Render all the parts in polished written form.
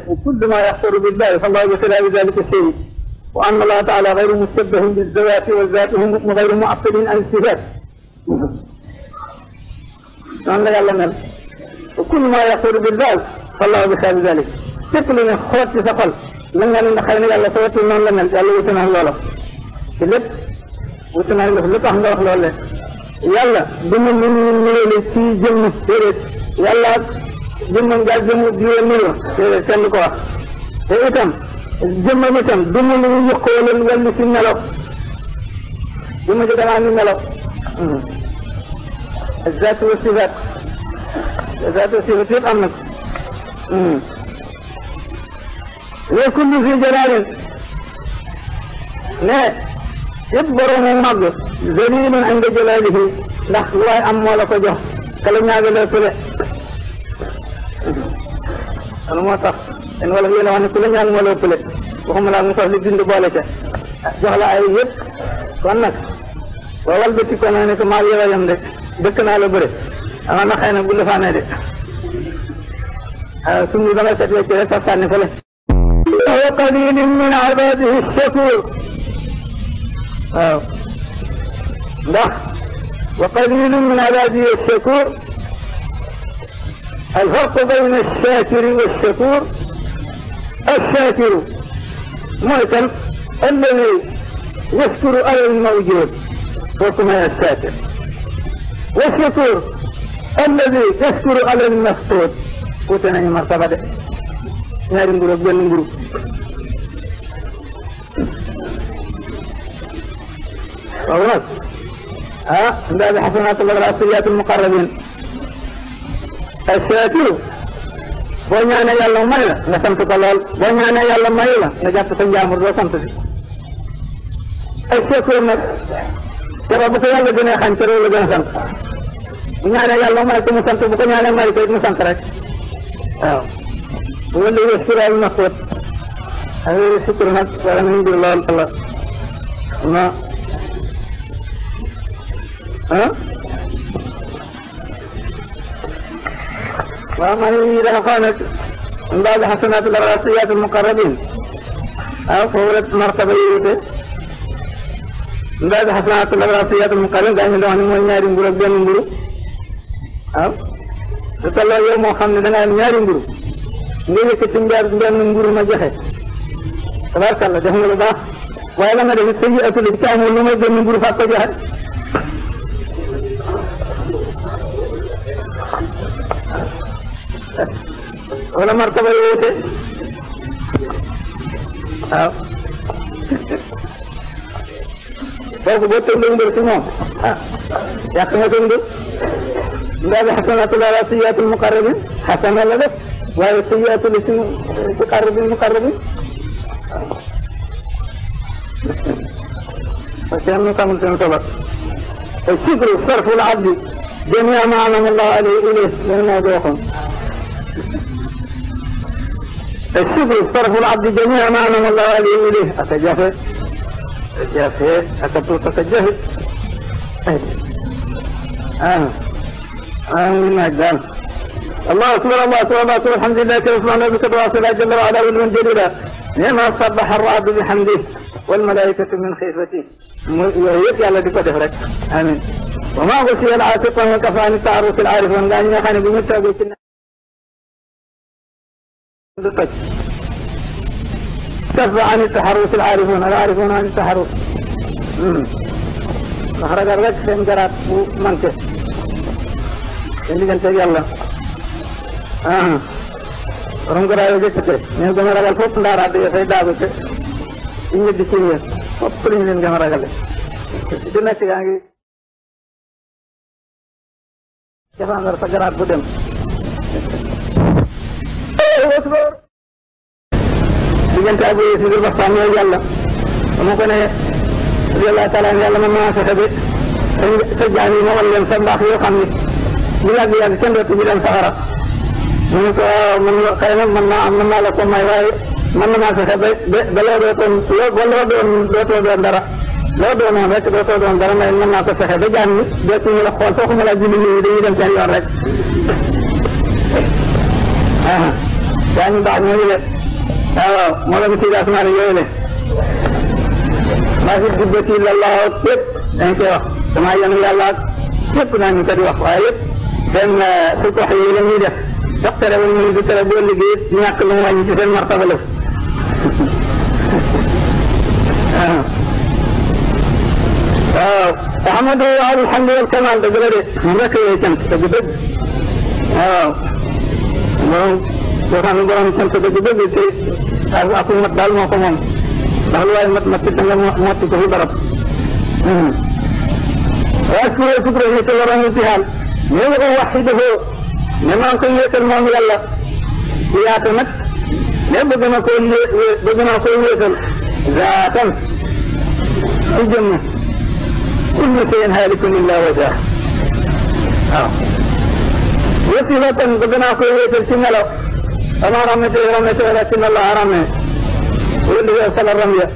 وكل ما يخطر بالبال فالله بخلاف ذلك الشيء، وأن الله تعالى غير مشبه بالذوات والذات هم غير معطلين عن الصفات. وكل ما يخطر بالبال فالله بخلاف ذلك. تقل خوت سقل لن خير يلا صوت من لن يلا وتنه الله لب وتنه لب الله الله يلا بمن من في جنة يلا بمن قال جنة ديو ميو سنكوا إيتام جنة ميتام بمن يقول الولي في النلو بمن جدنا عن النلو الذات والصفات الذات والصفات أمك وكل في جلال لا يكبر من مغز ذليل عند جلاله لا الله أموال فجه كلمة هذا سلة الموتى إن ولا هي لوان كلنا أموال فلة وهم لا مصلي دين دبالة جهل أيد كونك وأول بيتي كنا نكمل يلا يمدك بكنا على بري أنا خاين أقول فانا ده سمي بقى سبيل كذا سافرني فلة وقليل من عباده الشكور لا وقليل من عباده الشكور. الفرق بين الشاكر والشكور الشاكر معتم الذي يشكر على الموجود واسمه الشاكر، والشكور الذي يشكر على المفقود وتنهي مرتبة نار نقول بين نقول أولاً عند حسنات الله السيئات المقربين الشاكر بنيانا يالله مايلا نسمت طلال بنيانا يالله مايلا نجات تنجامر وسمت الشاكر نك جرب بسيال لجنة خانشر ولجنة سمت بنيانا يالله مايلا تمسمت بنيانا مايلا تمسمت رك واللي يشكر على المخوت هذا الشكر نك والحمد لله الله ما ومن إذا كانت من بعد حسنات الراسيات المقربين فورت مرتبة يوته من بعد حسنات الراسيات المقربين دائما لو أنا مولى ريمبورك بين ريمبورو تطلع يوم خامن دنا نيارين برو نيجي كتنجار بين ريمبورو ما جه تبارك الله جهنم الله ولا ما ده سيئة الإبتاع ولو ما بين ريمبورو فاتو جه ولا مرتبة يوته فوق بوتون دون برسمه يا كم تندو لا حسنات الراسيات المقربين حسنة لذا والسيئات الاسم المقربين فشأنه كامل سنتبه الشكر صرف العبد جميع ما أنعم الله عليه إليه لأنه دوخم الشكر صرف العبد جميع ما أنعم الله عليه إليه أتجاهل أكبر تتجاهل من أجل الله أكبر الله أكبر الله أكبر الحمد لله كرسلنا بك بواصلة جل وعلا والمن جليلا لما صبح الرعد بحمده والملائكة من خيفته ويبكي على ذكر دفرك آمين وما غشي العاتق وكفى عن التعرف العارف وانقاني خاني بمتى بيتنا كفى عن التحرف العارفون عن التحرف مخرج الرجل في مجرات ومنكس اللي كان تجي الله رمضان رايو جت نيو جمرة قال فوق دار هذا يسيدا بس إني دكتوريا فوق لين جمرة قال إدنا تيجي كيف أنا رفجرات بدم بيجن تابو يسير بسامي يلا وممكن يلا تعالى يلا ما سكبت سجاني ما ولا ينسب أخيه خميس بلا بيا كندر تبيلا سهرة من كائن من لكم ما يراي من ما سكبت بلا دوتون بلا دوتون دارا لا دون هذا دوتون دارا من ما سكبت جاني دوتون لا خالص هم لا جيبين يدين جاني أرد daañu baax ñooñu de waaw moo la mu ci asmaan yooyu le maa fi jubbati lallaa yëpp dañ koy wax damaa yenu yàlla ak yëpp daañu ko di wax waaye yëpp seen su ko yi la ñuy def sax tere wala ñu di tere boo liggéey ñàkk lu mu wàññi ci seen martaba la waaw Ahmadu alhamdu wal kamal dëgg la de mu rek yooyu cant dëgg dëgg waaw moom boo xam ne borom cant dëgg dëgg te ak mat daal moo ko moom ndax lu waaye mat da nga motti ko fi barab waaye sukro yi te waroon ñu ci xaal ñoo ko waxidahu ne maa ngi koy wéetal moom yàlla ci yaatu nag ne bëgg na koo wéetal zaatan ci jëmm kullu shay'in haalikun illaa wajhah waaw wasifatan bëgg naa koy wéetal ci melaw ama ramete walakin Allah rame wala sala ramya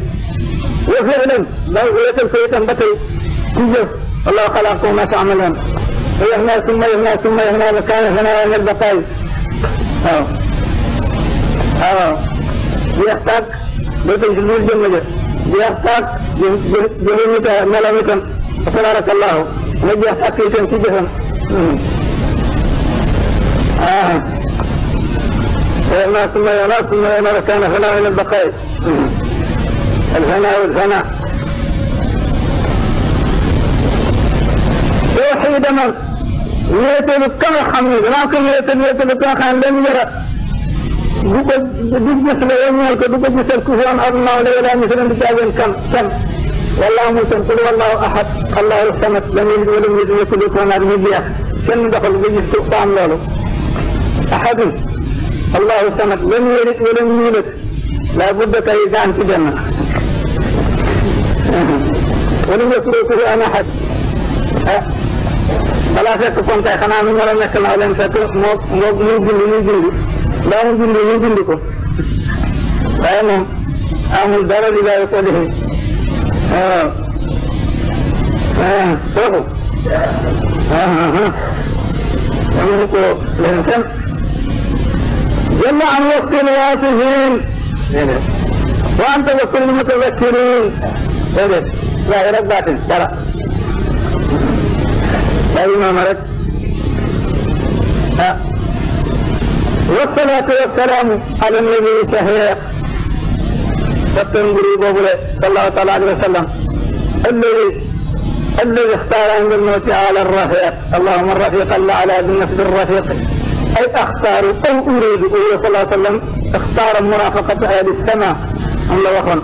wa fi'lan daw wéetal ko itam ba tey ci jëf wallahu xalaqakum ma ta'maluun ويهنا ثم يهنا مكان هنا من البقاء يحتاج بتنزل الجنة يحتاج جهنمك ملامك تبارك الله نجي يحتاج في تنسيجهم ويهنا ثم يهنا مكان هنا من البقاء الفناء والفناء توحيد من يتلو كم خميس لكن يتلو كم خان لم يرى بجس لهم يلك بجس الكفران الله لا مثل بجاز كم والله مسلم قل والله احد الله الصمد لم يلد ولم يولد ولم يكن له كفوا احد كم دخل بجس سلطان له احد الله الصمد لم يلد ولم يولد لا بد كيدان في جنة ولم يكن له كفوا احد balaa fekk kon kay xanaa nu war a nekk naa leen fekk moo muy bindi daa mu bindi ko waaye moom amul dara li daay ko defee waaw kooku amul ko leen fen jalla an waqtil waasifiin wa anta wa kullu mutazakkirin déedéet waaye rek baatin dara أي ما مرت والصلاة والسلام على النبي صحيح وتنظروا بوله صلى الله تعالى عليه وسلم الذي اختار عند الموت على الرفيق اللهم الرفيق الا على بالنسب الرفيق اي اختار او اريد صلى الله عليه وسلم اختار مرافقة اهل السماء الله وخن